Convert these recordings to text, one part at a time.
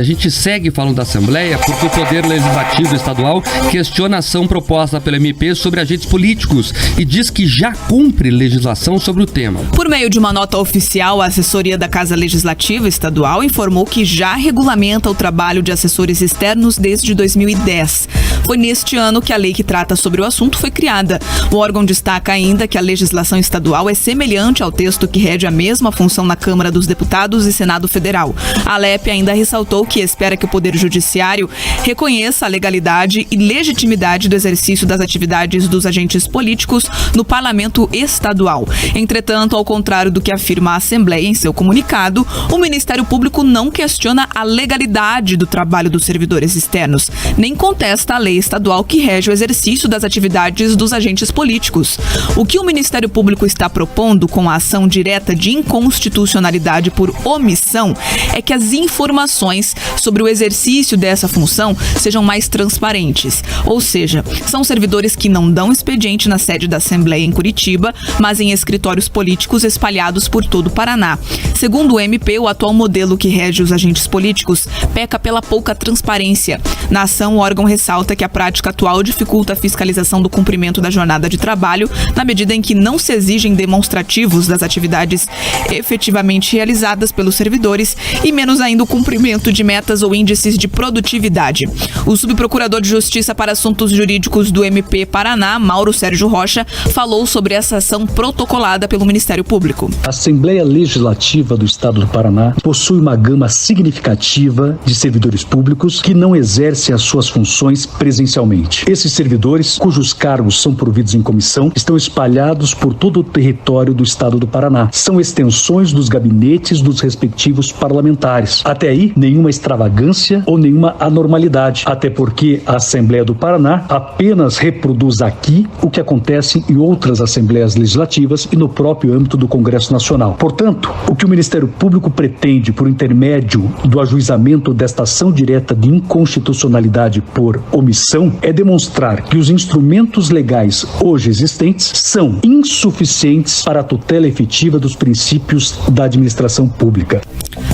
A gente segue falando da Assembleia porque o Poder Legislativo Estadual questiona a ação proposta pelo MP sobre agentes políticos e diz que já cumpre legislação sobre o tema. Por meio de uma nota oficial, a assessoria da Casa Legislativa Estadual informou que já regulamenta o trabalho de assessores externos desde 2010. Foi neste ano que a lei que trata sobre o assunto foi criada. O órgão destaca ainda que a legislação estadual é semelhante ao texto que rege a mesma função na Câmara dos Deputados e Senado Federal. A ALEP ainda ressaltou que espera que o Poder Judiciário reconheça a legalidade e legitimidade do exercício das atividades dos agentes políticos no Parlamento Estadual. Entretanto, ao contrário do que afirma a Assembleia em seu comunicado, o Ministério Público não questiona a legalidade do trabalho dos servidores externos, nem contesta a lei estadual que rege o exercício das atividades dos agentes políticos. O que o Ministério Público está propondo com a ação direta de inconstitucionalidade por omissão é que as informações sobre o exercício dessa função sejam mais transparentes. Ou seja, são servidores que não dão expediente na sede da Assembleia em Curitiba, mas em escritórios políticos espalhados por todo o Paraná. Segundo o MP, o atual modelo que rege os agentes políticos peca pela pouca transparência. Na ação, o órgão ressalta que a prática atual dificulta a fiscalização do cumprimento da jornada de trabalho, na medida em que não se exigem demonstrativos das atividades efetivamente realizadas pelos servidores e menos ainda o cumprimento de metas ou índices de produtividade. O subprocurador de Justiça para Assuntos Jurídicos do MP Paraná, Mauro Sérgio Rocha, falou sobre essa ação protocolada pelo Ministério Público. A Assembleia Legislativa do Estado do Paraná possui uma gama significativa de servidores públicos que não exercem as suas funções presencialmente. Esses servidores, cujos cargos são providos em comissão, estão espalhados por todo o território do Estado do Paraná. São extensões dos gabinetes dos respectivos parlamentares. Até aí, nenhuma extravagância ou nenhuma anormalidade, até porque a Assembleia do Paraná apenas reproduz aqui o que acontece em outras Assembleias Legislativas e no próprio âmbito do Congresso Nacional. Portanto, o que o Ministério Público pretende, por intermédio do ajuizamento desta ação direta de inconstitucionalidade por omissão, é demonstrar que os instrumentos legais hoje existentes são insuficientes para a tutela efetiva dos princípios da administração pública.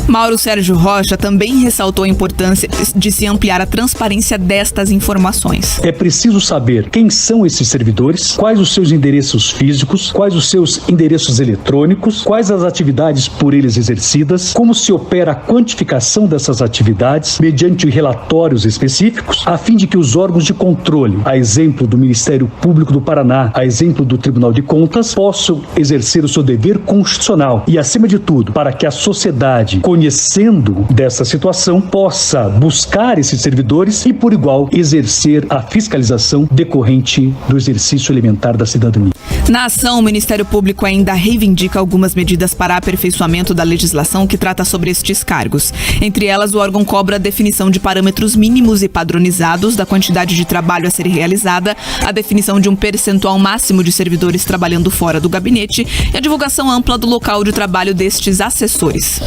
Mauro Sérgio Rocha também ressaltou a importância de se ampliar a transparência destas informações. É preciso saber quem são esses servidores, quais os seus endereços físicos, quais os seus endereços eletrônicos, quais as atividades por eles exercidas, como se opera a quantificação dessas atividades mediante relatórios específicos, a fim de que os órgãos de controle, a exemplo do Ministério Público do Paraná, a exemplo do Tribunal de Contas, possam exercer o seu dever constitucional e, acima de tudo, para que a sociedade, conhecendo dessa situação, possa buscar esses servidores e, por igual, exercer a fiscalização decorrente do exercício elementar da cidadania. Na ação, o Ministério Público ainda reivindica algumas medidas para aperfeiçoamento da legislação que trata sobre estes cargos. Entre elas, o órgão cobra a definição de parâmetros mínimos e padronizados da quantidade de trabalho a ser realizada, a definição de um percentual máximo de servidores trabalhando fora do gabinete e a divulgação ampla do local de trabalho destes assessores.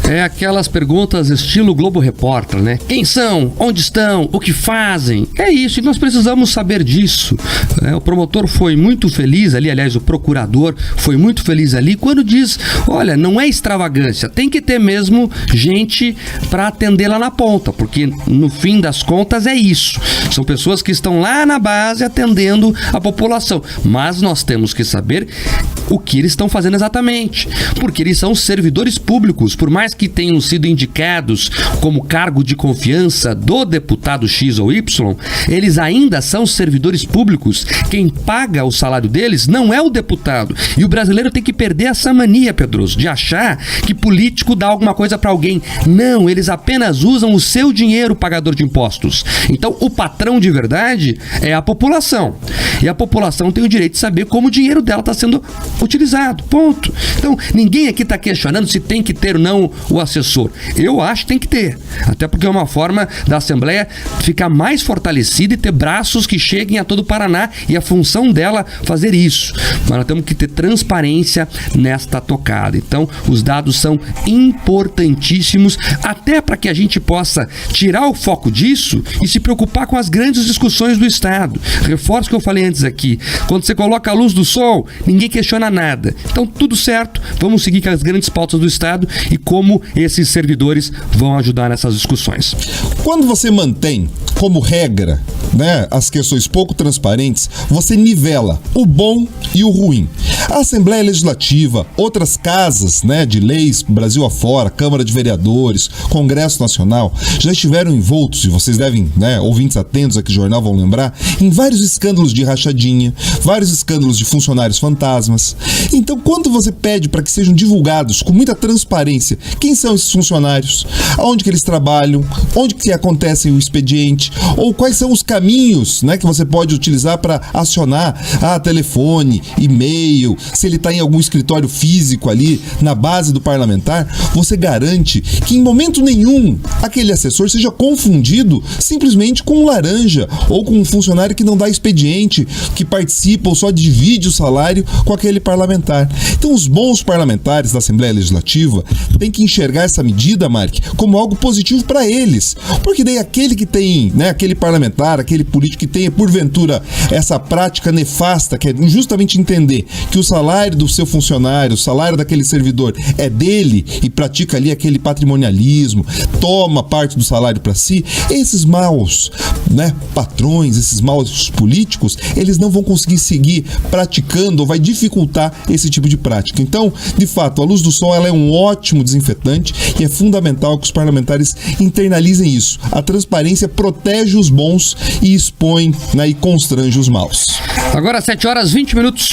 É aquelas perguntas estilo Globo Repórter, né? Quem são? Onde estão? O que fazem? É isso, e nós precisamos saber disso. O promotor foi muito feliz ali, aliás, o procurador foi muito feliz ali quando diz, olha, não é extravagância, tem que ter mesmo gente para atender lá na ponta, porque no fim das contas é isso. São pessoas que estão lá na base atendendo a população, mas nós temos que saber o que eles estão fazendo exatamente, porque eles são servidores públicos, por mais que tenham sido indicados como cargo de confiança do deputado X ou Y, eles ainda são servidores públicos. Quem paga o salário deles não é o deputado. E o brasileiro tem que perder essa mania, Pedroso, de achar que político dá alguma coisa para alguém. Não, eles apenas usam o seu dinheiro, pagador de impostos. Então, o patrão de verdade é a população. E a população tem o direito de saber como o dinheiro dela está sendo utilizado. Ponto. Então, ninguém aqui está questionando se tem que ter ou não o assessor. Eu acho que tem que ter. Até porque é uma forma da Assembleia ficar mais fortalecida e ter braços que cheguem a todo o Paraná e a função dela fazer isso. Mas nós temos que ter transparência nesta tocada. Então, os dados são importantíssimos até para que a gente possa tirar o foco disso e se preocupar com as grandes discussões do Estado. Reforço o que eu falei antes aqui. Quando você coloca a luz do sol, ninguém questiona funciona nada. Então, tudo certo, vamos seguir com as grandes pautas do Estado e como esses servidores vão ajudar nessas discussões. Quando você mantém como regra, né, as questões pouco transparentes, você nivela o bom e o ruim. A Assembleia Legislativa, outras casas, né, de leis, Brasil afora, Câmara de Vereadores, Congresso Nacional, já estiveram envoltos, e vocês devem, né, ouvintes atentos aqui do jornal vão lembrar, em vários escândalos de rachadinha, vários escândalos de funcionários fantasmas. Então, quando você pede para que sejam divulgados com muita transparência quem são esses funcionários, aonde que eles trabalham, onde que acontece o expediente, ou quais são os caminhos, né, que você pode utilizar para acionar telefone, e-mail, se ele está em algum escritório físico ali na base do parlamentar, você garante que em momento nenhum aquele assessor seja confundido simplesmente com um laranja ou com um funcionário que não dá expediente, que participa ou só divide o salário com aquele parlamentar. Então os bons parlamentares da Assembleia Legislativa têm que enxergar essa medida, Mark, como algo positivo para eles, porque daí aquele que tem, né, aquele parlamentar, aquele político que tenha porventura essa prática nefasta, que é justamente entender que o salário do seu funcionário, o salário daquele servidor é dele e pratica ali aquele patrimonialismo, toma parte do salário para si, esses maus, né, patrões, esses maus políticos, eles não vão conseguir seguir praticando ou vai dificultar esse tipo de prática. Então, de fato, a luz do sol ela é um ótimo desinfetante e é fundamental que os parlamentares internalizem isso. A transparência protege os bons e expõe, né, e constrange os maus. Agora 7 horas 20 minutos.